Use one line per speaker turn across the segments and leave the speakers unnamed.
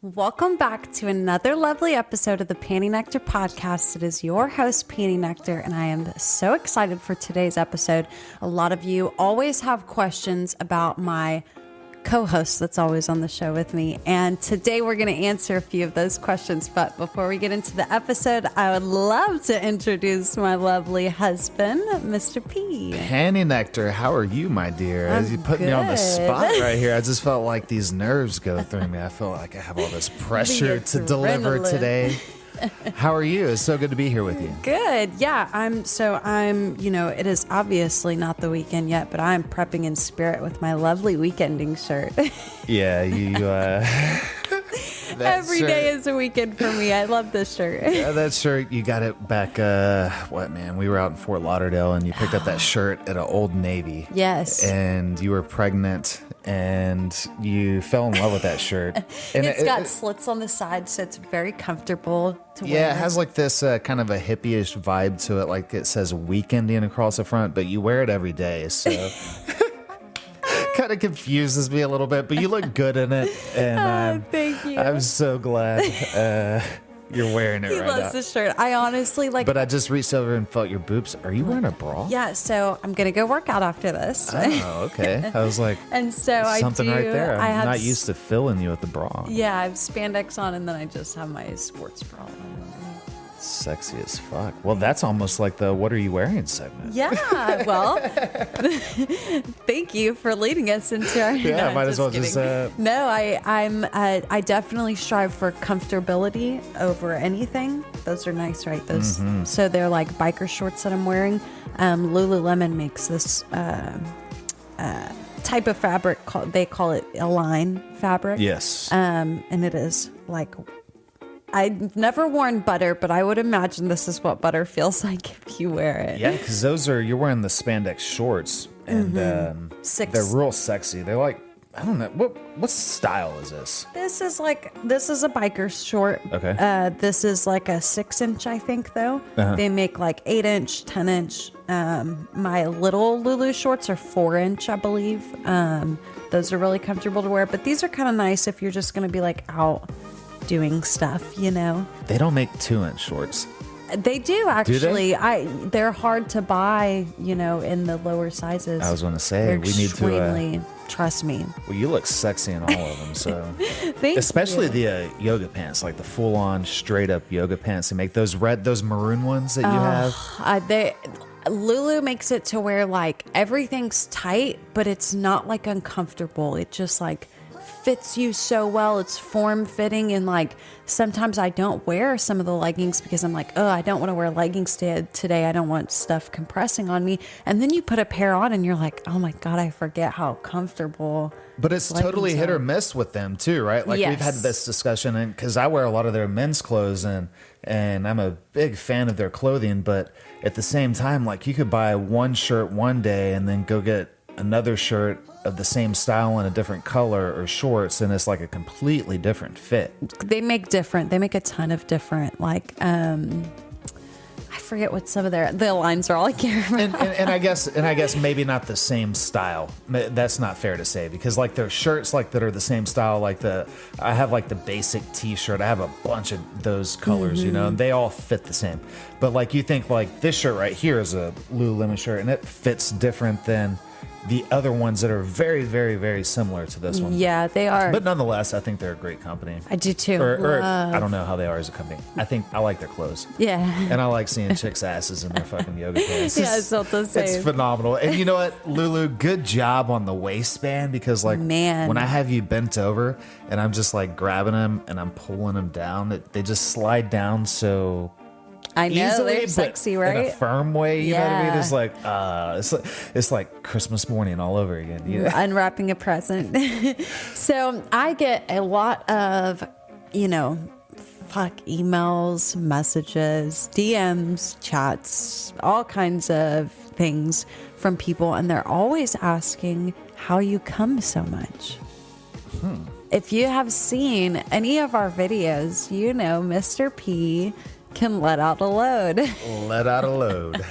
Welcome back to another lovely episode of the Panty Nectar podcast. It is your host, Panty Nectar, and I am so excited for today's episode. A lot of you always have questions about my co-host that's always on the show with me, and today we're going to answer a few of those questions. But before we get into the episode, I would love to introduce my lovely husband, Mr. P.
Panty Nectar, how are you, my dear? As you put me on the spot right here, I just felt like these nerves go through me. I feel like I have all this pressure to deliver today. How are you? It's so good to be here with you.
Good. Yeah, I'm, it is obviously not the weekend yet, but I'm prepping in spirit with my lovely weekending shirt.
Yeah,
Every day is a weekend for me. I love this shirt.
Yeah, that shirt, you got it back, we were out in Fort Lauderdale and you picked up that shirt at an Old Navy.
Yes.
And you were pregnant and you fell in love with that shirt. And
it's got slits on the side, so it's very comfortable to wear.
Yeah, it has like this kind of a hippie-ish vibe to it, like it says weekending across the front, but you wear it every day, so... kind of confuses me a little bit, but you look good in it, and
thank you.
I'm so glad you're wearing it right now. He loves
this shirt. I honestly like.
But I just reached over and felt your boobs. Are you wearing a bra?
Yeah, so I'm gonna go work out after this.
Oh, okay. I was like,
and so
something right there. I'm not used to
filling
filling you with the bra.
Yeah, I have spandex on, and then I just have my sports bra on.
Sexy as fuck. Well, that's almost like the "What are you wearing?" segment.
Yeah, well, thank you for leading us into our.
Yeah, might as well kidding.
No, I definitely strive for comfortability over anything. Those are nice, right? Those. Mm-hmm. So they're like biker shorts that I'm wearing. Lululemon makes this type of fabric. They call it Align fabric.
Yes.
And it is like. I've never worn butter, but I would imagine this is what butter feels like if you wear it.
Yeah, because you're wearing the spandex shorts, and they're real sexy. They're like, I don't know, what style is this?
This is a biker short.
Okay.
This is like a 6-inch, I think, though. Uh-huh. They make like 8-inch, 10-inch. My little Lulu shorts are 4-inch, I believe. Those are really comfortable to wear, but these are kind of nice if you're just going to be like out doing stuff, you know.
They don't make 2-inch shorts.
They do actually.
Do they?
They're hard to buy, you know, in the lower sizes.
I was going to say we need to.
Trust me.
Well, you look sexy in all of them, so.
Especially
the yoga pants, like the full-on, straight-up yoga pants. They make those maroon ones that you have.
Lulu makes it to where like everything's tight, but it's not like uncomfortable. It just like fits you so well. It's form-fitting, and like sometimes I don't wear some of the leggings because I'm like, oh, I don't want to wear leggings today. I don't want stuff compressing on me. And then you put a pair on and you're like, oh my God, I forget how comfortable.
But it's totally hit or miss with them too, right? Like We've had this discussion, and because I wear a lot of their men's clothes, and I'm a big fan of their clothing, but at the same time, like you could buy one shirt one day and then go get another shirt of the same style in a different color or shorts, and it's like a completely different fit.
They make a ton of different, like I forget what some of the lines are all I care about.
And I guess maybe not the same style. That's not fair to say, because like their shirts like that are the same style. Like I have like the basic t-shirt. I have a bunch of those colors, you know, and they all fit the same. But like you think like this shirt right here is a Lululemon shirt, and it fits different than the other ones that are very, very, very similar to this one.
Yeah, they are.
But nonetheless, I think they're a great company.
I do too.
Or I don't know how they are as a company. I like their clothes.
Yeah.
And I like seeing chicks' asses in their fucking yoga pants.
Yeah, it's not the same.
It's phenomenal. And you know what, Lulu, good job on the waistband, because like when I have you bent over and I'm just like grabbing them and I'm pulling them down, they just slide down so
I know,
easily,
they're sexy, right?
In a firm way, you know what I mean? It's like Christmas morning all over again.
Yeah. Unwrapping a present. So I get a lot of, emails, messages, DMs, chats, all kinds of things from people, and they're always asking how you come so much. If you have seen any of our videos, you know Mr. P can let out a load.
Let out a load.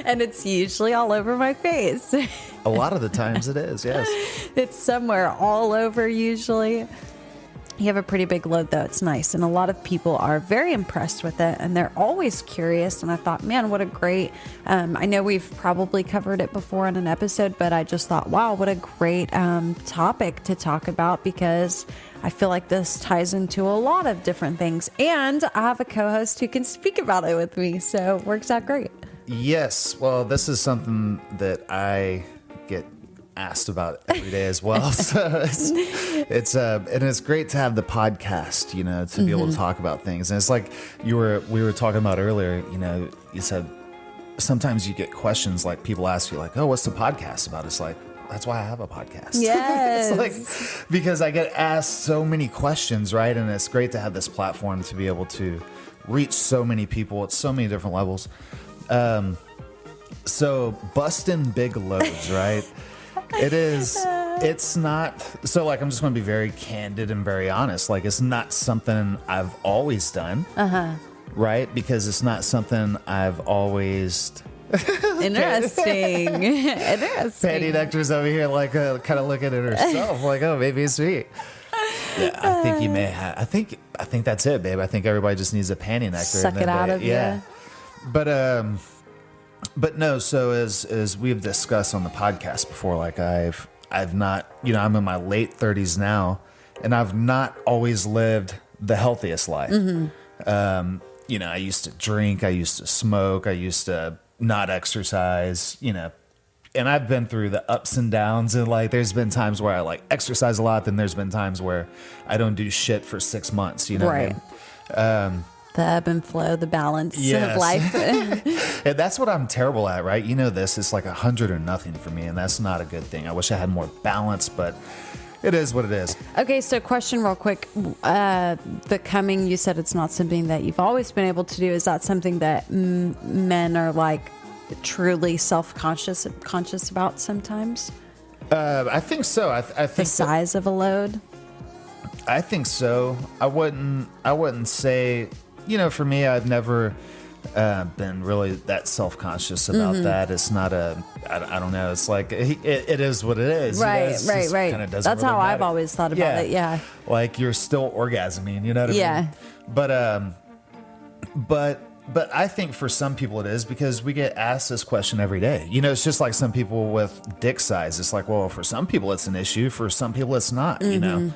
And it's usually all over my face.
A lot of the times it is, yes.
It's somewhere all over usually. You have a pretty big load, though. It's nice. And a lot of people are very impressed with it, and they're always curious. And I thought, man, what a great, I know we've probably covered it before in an episode, but I just thought, wow, what a great topic to talk about, because I feel like this ties into a lot of different things. And I have a co-host who can speak about it with me. So it works out great.
Yes. Well, this is something that I get asked about every day as well. So it's great to have the podcast, you know, to be able to talk about things. And it's like we were talking about earlier, you know, you said sometimes you get questions like people ask you like, oh, what's the podcast about? It's like, that's why I have a podcast.
Yes.
It's like, because I get asked so many questions, right? And it's great to have this platform to be able to reach so many people at so many different levels. So busting big loads, right? It's not, so like, I'm just going to be very candid and very honest. Like, it's not something I've always done, right? Because it's not something I've always...
Interesting.
Patty Nectar's over here, like, kind of looking at herself, like, oh, maybe it's me. Yeah, I think you may have, I think that's it, babe. I think everybody just needs a panty nectar.
Suck it out of you.
But no, so as we've discussed on the podcast before, like I've not, you know, I'm in my late 30s now, and I've not always lived the healthiest life. You know, I used to drink, I used to smoke, I used to not exercise, you know, and I've been through the ups and downs, and like there's been times where I like exercise a lot, then there's been times where I don't do shit for 6 months, you know
right.
what I mean?
The ebb and flow, the balance
yes.
of life.
And that's what I'm terrible at, right? You know this, it's like 100 or nothing for me, and that's not a good thing. I wish I had more balance, but it is what it is.
Okay, so question real quick. The coming, you said it's not something that you've always been able to do. Is that something that men are like truly self-conscious about sometimes?
I think so. I think
the size of a load?
I think so. I wouldn't say... You know, for me, I've never been really that self-conscious about that. It's not I don't know. It's like, it is what it is.
Right,
you know,
right. That's really how I've always thought about it, yeah.
Like, you're still orgasming, you know what I mean? But I think for some people it is, because we get asked this question every day. You know, it's just like some people with dick size. It's like, well, for some people it's an issue. For some people it's not, you know.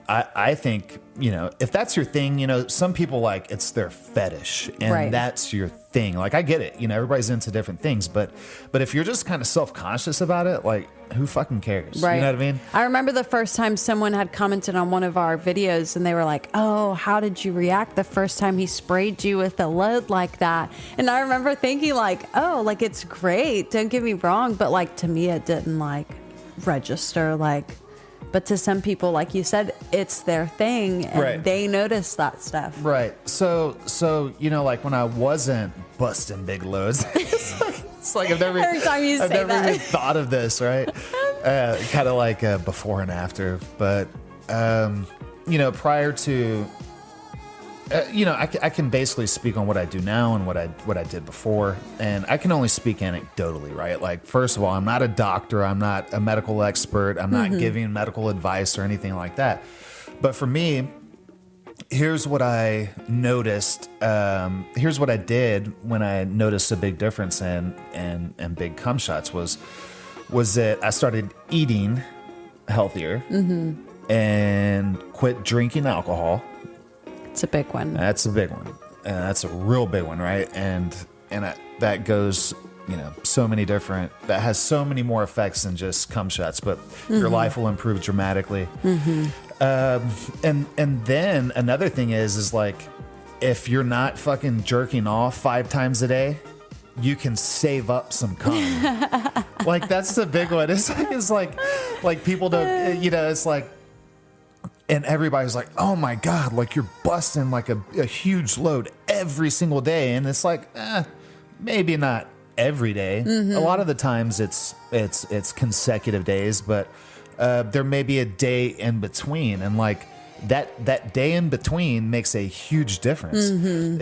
I think, you know, if that's your thing, you know, some people like it's their fetish and that's your thing. Like, I get it. You know, everybody's into different things. But if you're just kind of self-conscious about it, like, who fucking cares?
Right.
You know what I mean?
I remember the first time someone had commented on one of our videos and they were like, oh, how did you react the first time he sprayed you with a load like that? And I remember thinking like, oh, like, it's great. Don't get me wrong. But like, to me, it didn't like register, like, but to some people, like you said, it's their thing and they notice that stuff. Right.
So, you know, like when I wasn't busting big loads, it's like I've never even thought of this, right? Kind of like before and after. But, you know, prior to, you know, I can basically speak on what I do now and what I did before, and I can only speak anecdotally, right? Like, first of all, I'm not a doctor, I'm not a medical expert, I'm not giving medical advice or anything like that. But for me, here's what I noticed. Here's what I did when I noticed a big difference and big cum shots was that I started eating healthier and quit drinking alcohol.
It's a big one.
That's a big one. And that's a real big one, right? And that goes, you know, that has so many more effects than just cum shots, but your life will improve dramatically. And then another thing is like, if you're not fucking jerking off 5 times a day, you can save up some cum. Like, that's the big one. It's like people don't, you know, it's like, and everybody's like, oh my God, like you're busting like a huge load every single day. And it's like, maybe not every day. A lot of the times it's consecutive days, but there may be a day in between. And like that day in between makes a huge difference.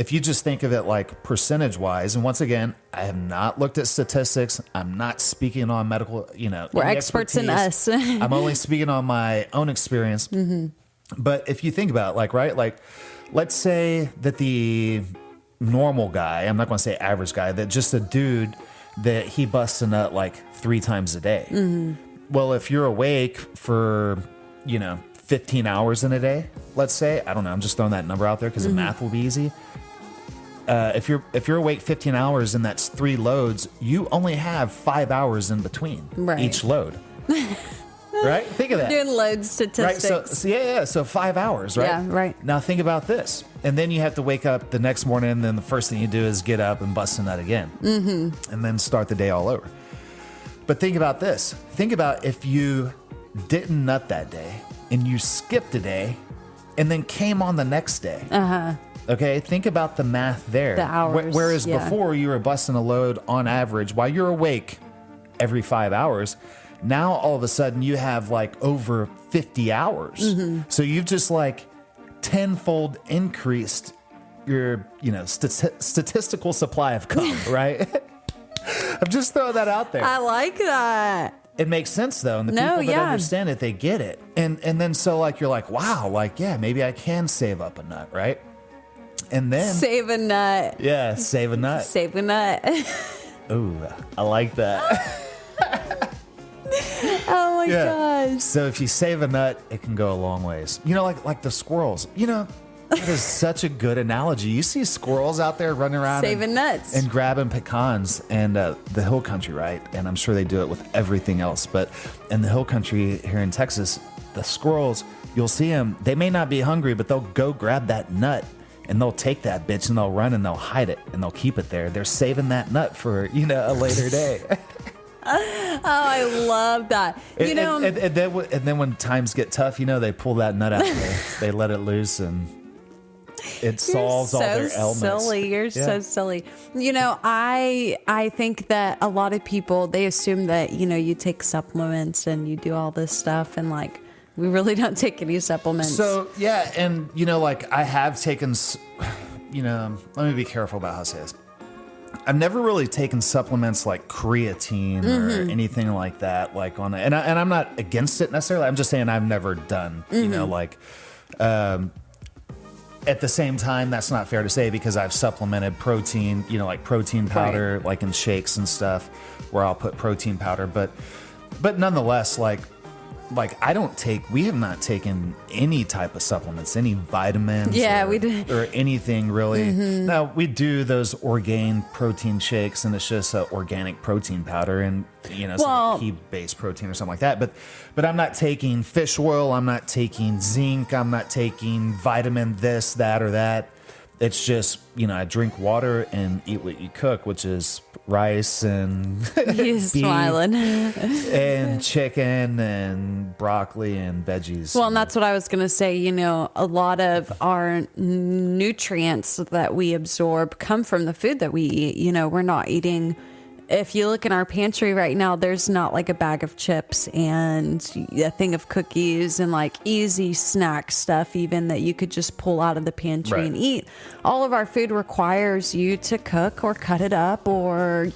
If you just think of it like percentage wise, and once again, I have not looked at statistics. I'm not speaking on medical, you know,
we're experts in us.
I'm only speaking on my own experience. But if you think about it, like, right, like, let's say that the normal guy, I'm not going to say average guy, that just a dude that he busts a nut like 3 times a day. Well, if you're awake for, 15 hours in a day, let's say, I don't know, I'm just throwing that number out there because the math will be easy. If you're awake 15 hours and that's 3 loads, you only have 5 hours in between each load. Right? Think of that.
Doing load statistics.
Right. So 5 hours, right?
Yeah, right.
Now think about this. And then you have to wake up the next morning, and then the first thing you do is get up and bust a nut again. And then start the day all over. But think about this. Think about if you didn't nut that day and you skipped a day and then came on the next day. Okay, think about the math there.
The hours.
Whereas before you were busting a load on average while you're awake every 5 hours. Now all of a sudden you have like over 50 hours. So you've just like tenfold increased your, statistical supply of cum, right? I'm just throwing that out there.
I like that.
It makes sense though, and the people that understand it, they get it. And then so like you're like, wow, like maybe I can save up a nut, right? And then
save a nut.
Yeah, save a nut.
Save a nut.
Ooh, I like that.
Oh my gosh.
So if you save a nut, it can go a long ways. Like the squirrels. That is such a good analogy. You see squirrels out there running around
saving nuts
and grabbing pecans and the hill country, right? And I'm sure they do it with everything else. But in the hill country here in Texas, the squirrels, you'll see them. They may not be hungry, but they'll go grab that nut and they'll take that bitch and they'll run and they'll hide it and they'll keep it there. They're saving that nut for, a later day.
Oh, I love that.
And then when times get tough, they pull that nut out. They let it loose and it solves all their ailments.
You're so silly. I think that a lot of people, they assume that, you take supplements and you do all this stuff and like, we really don't take any supplements.
So, yeah. And, I have taken, let me be careful about how I say this. I've never really taken supplements like creatine or anything like that, like on it. And I'm not against it necessarily. I'm just saying I've never done, at the same time, that's not fair to say because I've supplemented protein, like protein powder, like in shakes and stuff where I'll put protein powder. But nonetheless, we have not taken any type of supplements, any vitamins or anything really. Now we do those Orgain protein shakes and it's just organic protein powder and, some pea-based protein or something like that. But I'm not taking fish oil. I'm not taking zinc. I'm not taking vitamin this, that, or that. It's just, I drink water and eat what you cook, which is rice and
he's
beef
smiling
and chicken and broccoli and veggies.
Well, and that's what I was going to say. A lot of our nutrients that we absorb come from the food that we eat. We're not eating. If you look in our pantry right now, there's not like a bag of chips and a thing of cookies and like easy snack stuff even that you could just pull out of the pantry and eat. All of our food requires you to cook or cut it up or,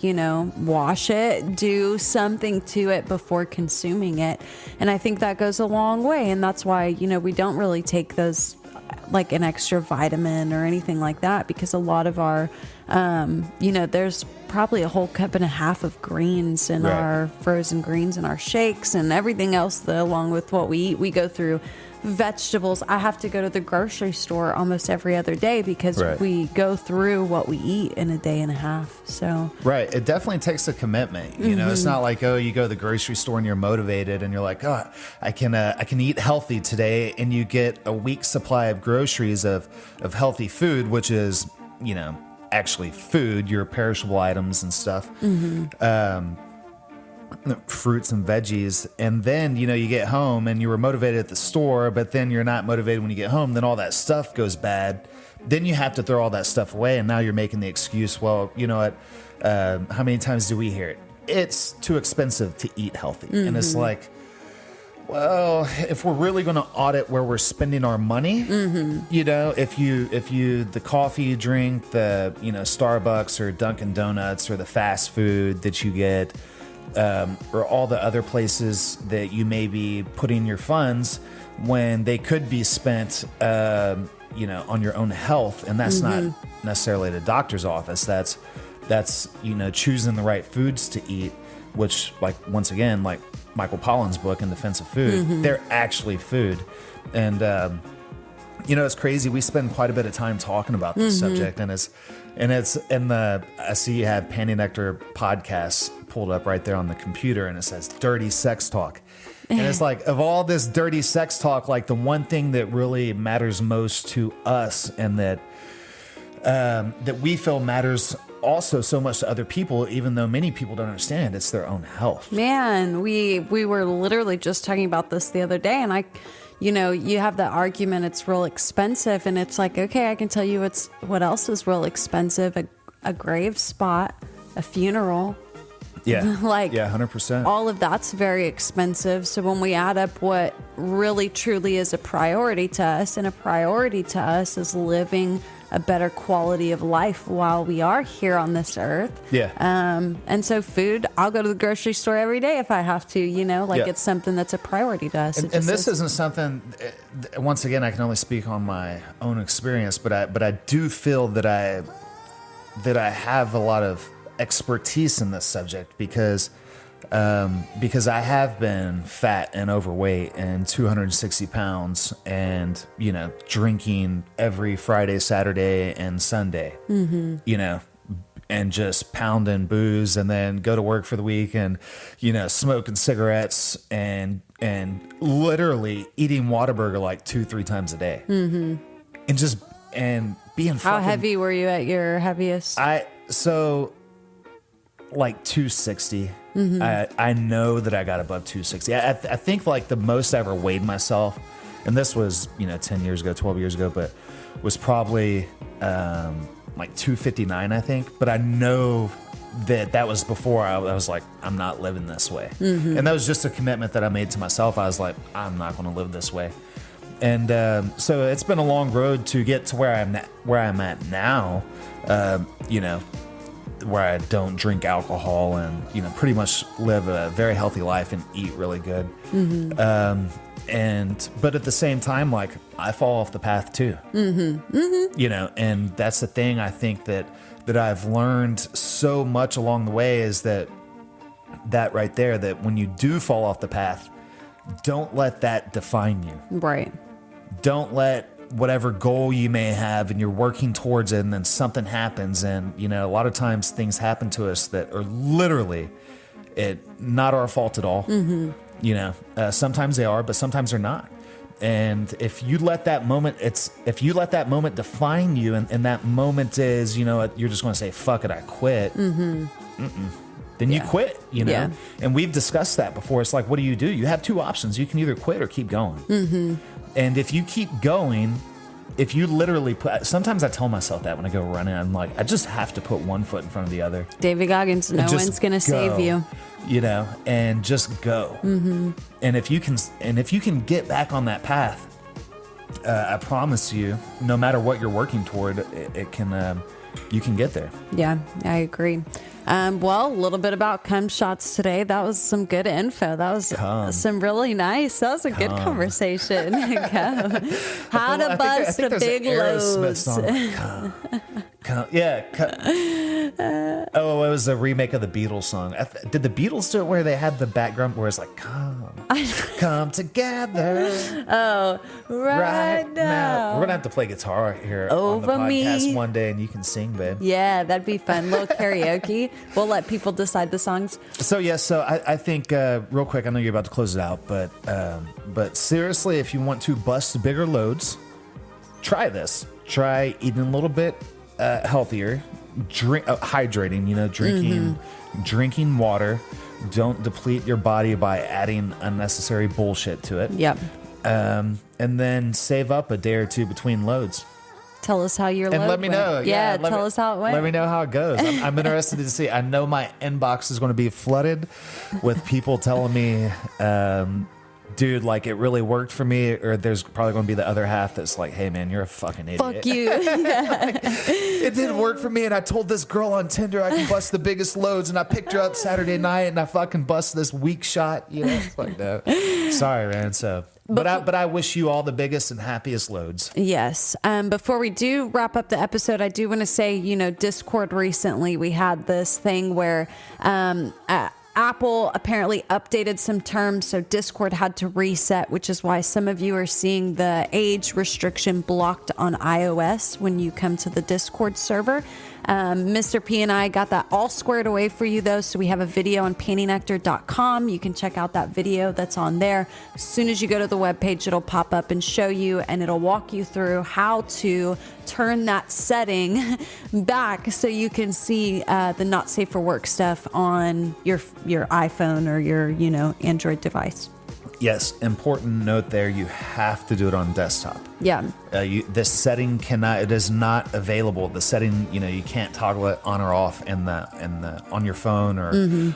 wash it, do something to it before consuming it. And I think that goes a long way. And that's why, we don't really take those like an extra vitamin or anything like that because a lot of our, there's probably a whole cup and a half of greens in our frozen greens and our shakes and everything else that along with what we eat, we go through vegetables. I have to go to the grocery store almost every other day because we go through what we eat in a day and a half. So
it definitely takes a commitment. It's not like, you go to the grocery store and you're motivated and you're like, I can eat healthy today, and you get a week's supply of groceries of healthy food, which is actually food, your perishable items and stuff, fruits and veggies. And then, you get home and you were motivated at the store, but then you're not motivated when you get home. Then all that stuff goes bad. Then you have to throw all that stuff away. And now you're making the excuse, well, you know what? How many times do we hear it? It's too expensive to eat healthy. And it's like, well, if we're really going to audit where we're spending our money, if you the coffee you drink, the Starbucks or Dunkin' Donuts or the fast food that you get, or all the other places that you may be putting your funds, when they could be spent, on your own health. And that's not necessarily the doctor's office. That's, choosing the right foods to eat, which, like, once again, like Michael Pollan's book In Defense of Food, they're actually food. And, it's crazy. We spend quite a bit of time talking about this subject, and it's in I see you have Panty Nectar podcasts pulled up right there on the computer, and it says dirty sex talk. And it's like, of all this dirty sex talk, like the one thing that really matters most to us, and that we feel matters also so much to other people, even though many people don't understand, it's their own health.
Man, we were literally just talking about this the other day, and you have the argument it's real expensive, and it's like, okay, I can tell you what else is real expensive: a grave spot, a funeral.
Yeah.
100%. All of that's very expensive. So when we add up what really truly is a priority to us, and a priority to us is living a better quality of life while we are here on this earth.
Yeah.
And so food, I'll go to the grocery store every day if I have to, it's something that's a priority to us.
And this isn't something, once again, I can only speak on my own experience, but I do feel that I have a lot of expertise in this subject because I have been fat and overweight and 260 pounds and, drinking every Friday, Saturday, and Sunday, and just pounding booze, and then go to work for the week and, smoking cigarettes and literally eating Whataburger like 2-3 times a day. And being
How heavy were you at your heaviest?
Like 260. I know that I got above 260. I think like the most I ever weighed myself, and this was 10 years ago, 12 years ago, but was probably like 259, I think. But I know that was before I was like, I'm not living this way. And that was just a commitment that I made to myself. I was like, I'm not going to live this way. And so it's been a long road to get to where I'm at now. Where I don't drink alcohol and, pretty much live a very healthy life and eat really good. But at the same time, like, I fall off the path too. And that's the thing I think that I've learned so much along the way is that right there, that when you do fall off the path, don't let that define you.
Right.
Don't let whatever goal you may have and you're working towards it, and then something happens, and a lot of times things happen to us that are literally not our fault at all. Sometimes they are, but sometimes they're not. And if you let that moment define you, and that moment is, you're just going to say, fuck it, I quit. Then you quit,
Yeah.
And we've discussed that before. It's like, what do? You have two options. You can either quit or keep going. And if you keep going, if you literally sometimes I tell myself that when I go running, I'm like, I just have to put one foot in front of the other.
David Goggins, no one's going to save you.
And just go. And if you can get back on that path, I promise you, no matter what you're working toward, it can, you can get there.
Yeah, I agree. Well, a little bit about cum shots today. That was some good info. That was some really nice. That was a good conversation. How to bust the big loads.
Yeah. Oh, it was a remake of the Beatles song. Did the Beatles do it where they had the background where it's like, come together?
Oh, right now.
We're going to have to play guitar here
over
on the podcast
me
one day, and you can sing, babe.
Yeah, that'd be fun. Little karaoke. We'll let people decide the songs.
So I think real quick, I know you're about to close it out, but seriously, if you want to bust bigger loads, try this. Try eating a little bit healthier, hydrating. Drinking water. Don't deplete your body by adding unnecessary bullshit to it.
Yep.
And then save up a day or two between loads.
Tell us how your
load
went.
Let me know.
Yeah, tell us how it went.
Let me know how it goes. I'm interested to see. I know my inbox is going to be flooded with people telling me, dude, like, it really worked for me. Or there's probably going to be the other half that's like, hey, man, you're a fucking idiot.
Fuck you.
It didn't work for me. And I told this girl on Tinder I can bust the biggest loads. And I picked her up Saturday night and I fucking bust this weak shot. It's like, no. Sorry, man. So But I wish you all the biggest and happiest loads.
Yes. Before we do wrap up the episode, I do want to say, Discord recently, we had this thing where Apple apparently updated some terms, so Discord had to reset, which is why some of you are seeing the age restriction blocked on iOS when you come to the Discord server. Mr. P and I got that all squared away for you, though, so we have a video on pantynectar.com. You can check out that video that's on there. As soon as you go to the webpage, it'll pop up and show you, and it'll walk you through how to turn that setting back so you can see the not safe for work stuff on your iPhone or your Android device.
Yes, important note there. You have to do it on desktop.
Yeah.
This setting it is not available. The setting, you can't toggle it on or off on your phone or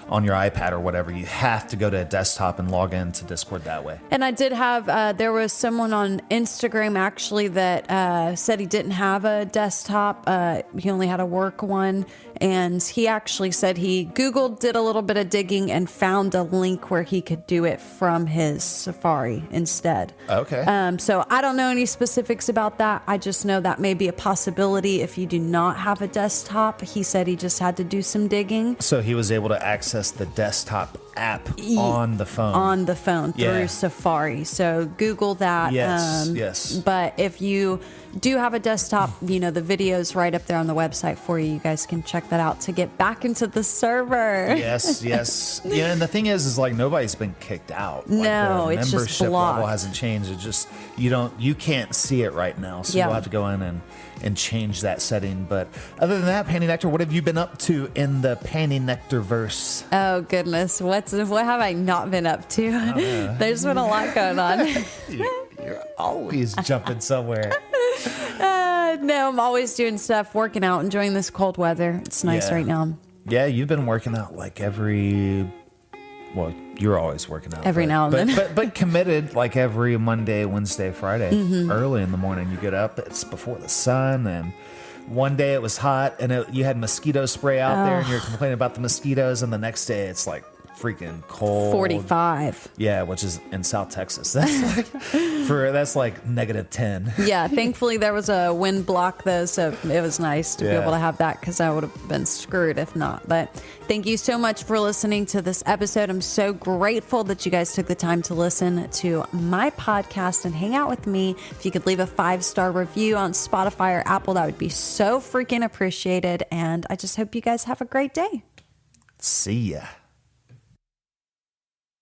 on your iPad or whatever. You have to go to a desktop and log into Discord that way.
And I did have, there was someone on Instagram actually that said he didn't have a desktop. He only had a work one. And he actually said he Googled, did a little bit of digging, and found a link where he could do it from his Safari instead.
Okay.
So I don't know any specifics about that. I just know that may be a possibility if you do not have a desktop. He said he just had to do some digging.
So he was able to access the desktop app on the phone.
On the phone through Safari. So Google that.
Yes.
But if you do have a desktop, the video's right up there on the website for you. You guys can check that out to get back into the server.
Yes. Yeah, and the thing is like nobody's been kicked out.
No,
like
it's just
membership
blocked.
level hasn't changed. It just you can't see it right now. So you'll have to go in and change that setting. But other than that, Panty Nectar, what have you been up to in the Panty Nectar verse?
Oh goodness, what have I not been up to? There's been a lot going on.
You're always jumping somewhere.
No, I'm always doing stuff, working out, enjoying this cold weather. It's nice right now.
Yeah, you've been working out like you're always working out.
Every now and then.
But committed like every Monday, Wednesday, Friday, early in the morning. You get up, it's before the sun, and one day it was hot, and you had mosquito spray out there, and you're complaining about the mosquitoes, and the next day it's like freaking cold.
45.
Yeah, which is in South Texas. That's like negative 10.
Yeah, thankfully there was a wind block though, so it was nice to be able to have that because I would have been screwed if not. But thank you so much for listening to this episode. I'm so grateful that you guys took the time to listen to my podcast and hang out with me. If you could leave a 5-star review on Spotify or Apple, that would be so freaking appreciated. And I just hope you guys have a great day.
See ya.